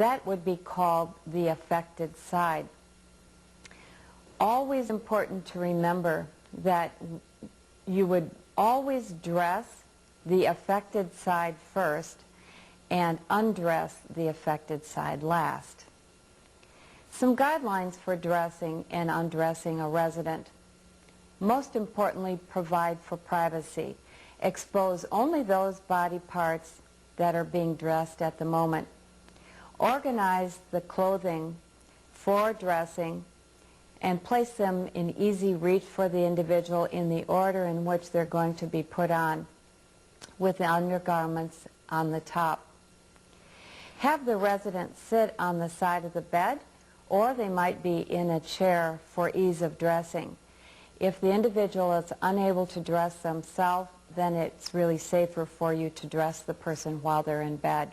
That would be called the affected side. Always important to remember that you would always dress the affected side first and undress the affected side last. Some guidelines for dressing and undressing a resident. Most importantly, provide for privacy. Expose only those body parts that are being dressed at the moment. Organize the clothing for dressing and place them in easy reach for the individual in the order in which they're going to be put on, with the undergarments on the top. Have the resident sit on the side of the bed, or they might be in a chair for ease of dressing. If the individual is unable to dress themselves, then it's really safer for you to dress the person while they're in bed.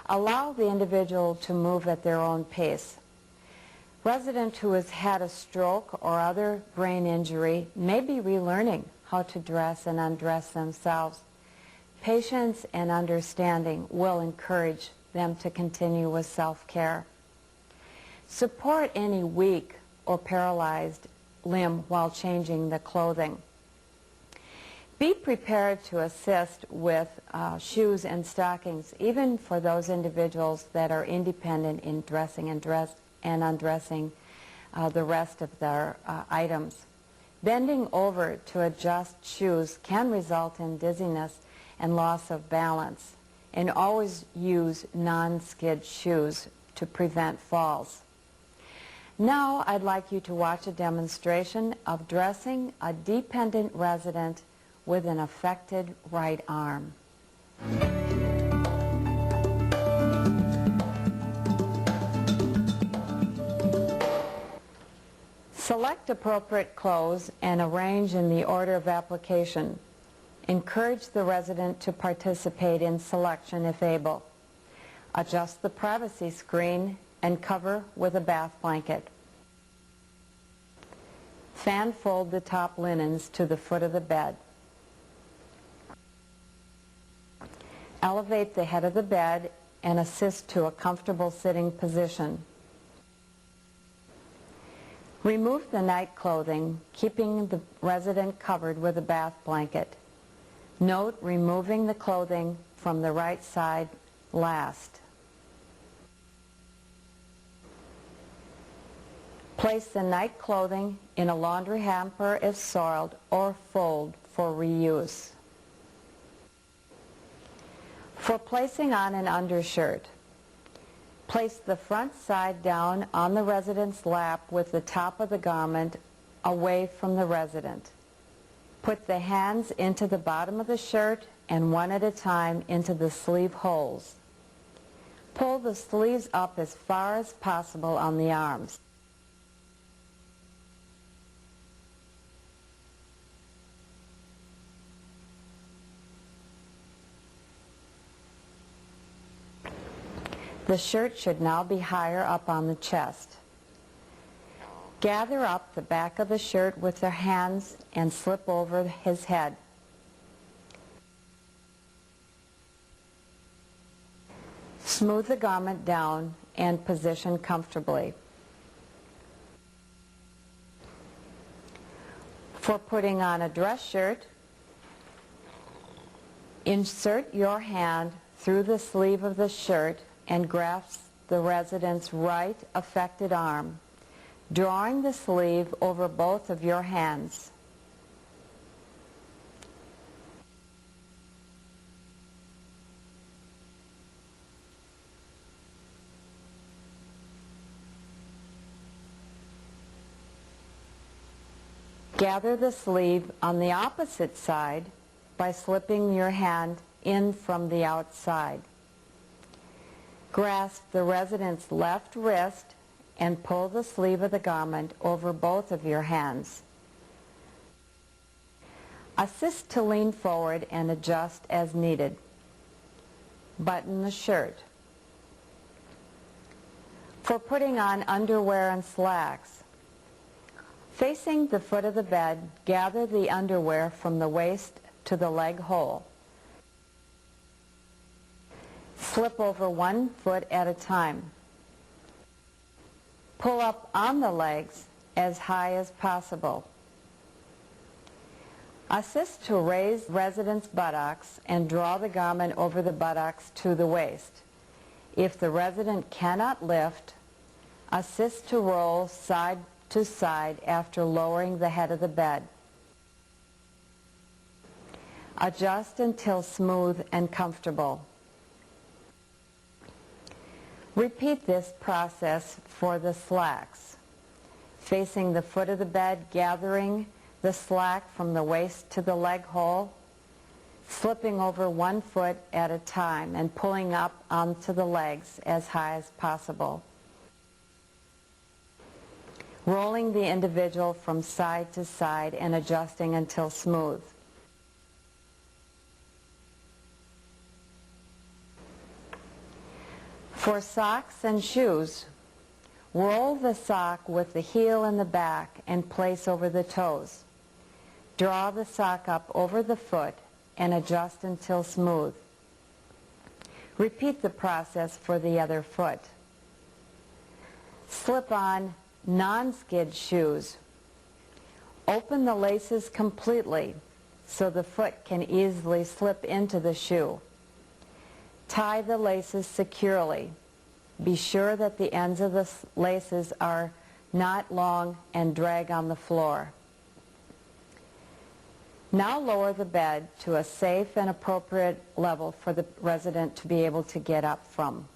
Allow the individual to move at their own pace. Resident who has had a stroke or other brain injury may be relearning how to dress and undress themselves. Patience and understanding will encourage them to continue with self-care. Support any weak or paralyzed limb while changing the clothing. Be prepared to assist with shoes and stockings, even for those individuals that are independent in dressing and undressing the rest of their items. Bending over to adjust shoes can result in dizziness and loss of balance, and always use non-skid shoes to prevent falls. Now I'd like you to watch a demonstration of dressing a dependent resident with an affected right arm. Select appropriate clothes and arrange in the order of application. Encourage the resident to participate in selection if able. Adjust the privacy screen and cover with a bath blanket. Fan fold the top linens to the foot of the bed. Elevate the head of the bed and assist to a comfortable sitting position. Remove the night clothing, keeping the resident covered with a bath blanket. Note removing the clothing from the right side last. Place the night clothing in a laundry hamper if soiled, or fold for reuse. For placing on an undershirt, place the front side down on the resident's lap with the top of the garment away from the resident. Put the hands into the bottom of the shirt and one at a time into the sleeve holes. Pull the sleeves up as far as possible on the arms. The shirt should now be higher up on the chest. Gather up the back of the shirt with their hands and slip over his head. Smooth the garment down and position comfortably. For putting on a dress shirt, insert your hand through the sleeve of the shirt and grasp the resident's right affected arm, drawing the sleeve over both of your hands. Gather the sleeve on the opposite side by slipping your hand in from the outside. Grasp the resident's left wrist and pull the sleeve of the garment over both of your hands. Assist to lean forward and adjust as needed. Button the shirt. For putting on underwear and slacks, facing the foot of the bed, gather the underwear from the waist to the leg hole. Slip over 1 foot at a time. Pull up on the legs as high as possible. Assist to raise resident's buttocks and draw the garment over the buttocks to the waist. If the resident cannot lift, assist to roll side to side after lowering the head of the bed. Adjust until smooth and comfortable. Repeat this process for the slacks. Facing the foot of the bed, gathering the slack from the waist to the leg hole, slipping over 1 foot at a time and pulling up onto the legs as high as possible. Rolling the individual from side to side and adjusting until smooth. For socks and shoes, roll the sock with the heel in the back and place over the toes. Draw the sock up over the foot and adjust until smooth. Repeat the process for the other foot. Slip on non-skid shoes. Open the laces completely so the foot can easily slip into the shoe. Tie the laces securely. Be sure that the ends of the laces are not long and drag on the floor. Now lower the bed to a safe and appropriate level for the resident to be able to get up from.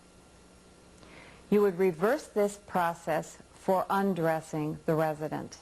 You would reverse this process for undressing the resident.